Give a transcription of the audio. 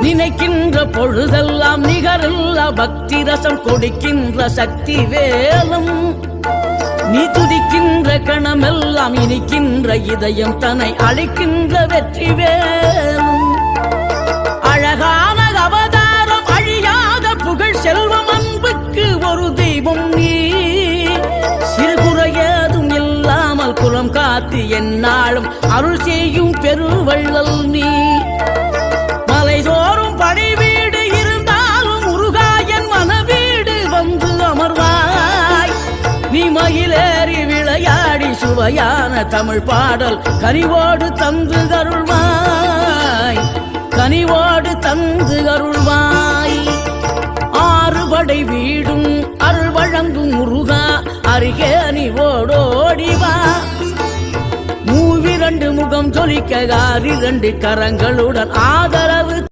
நினைக்கின்ற பொழுதெல்லாம் நிகரில்லா பக்தி ரசம் கொடுக்கின்ற சக்தி வேலும் நீ துதிக்கின்ற கணமெல்லாம் இனிக்கின்ற இதயம் தன்னை அழைக்கின்ற வெற்றி வேலும் அழகான அவதாரம் அழியாத புகழ் செல்வம் அன்புக்கு ஒரு தெய்வம் நீ சிறுகுறையதும் இல்லாமல் குலம் காத்து எந்நாளும் அருள் செய்யும் பெருவள்ளல் நீ மலைதோறும் படை வீடு இருந்தாலும் முருகாயன் மனவீடு வந்து அமர்வாய் நீ மயிலேறி விளையாடி சுவையான தமிழ் பாடல் கனிவோடு தந்து அருள்வாய் கனிவோடு தந்து அருள்வாய் ஆறுபடை வீடும் அருள் வழங்கும் முருகா அருகே நீ ஓடோடிவா மூவிரண்டு முகம் ஜொலிக்க 6 கரங்களுடன் ஆதரவு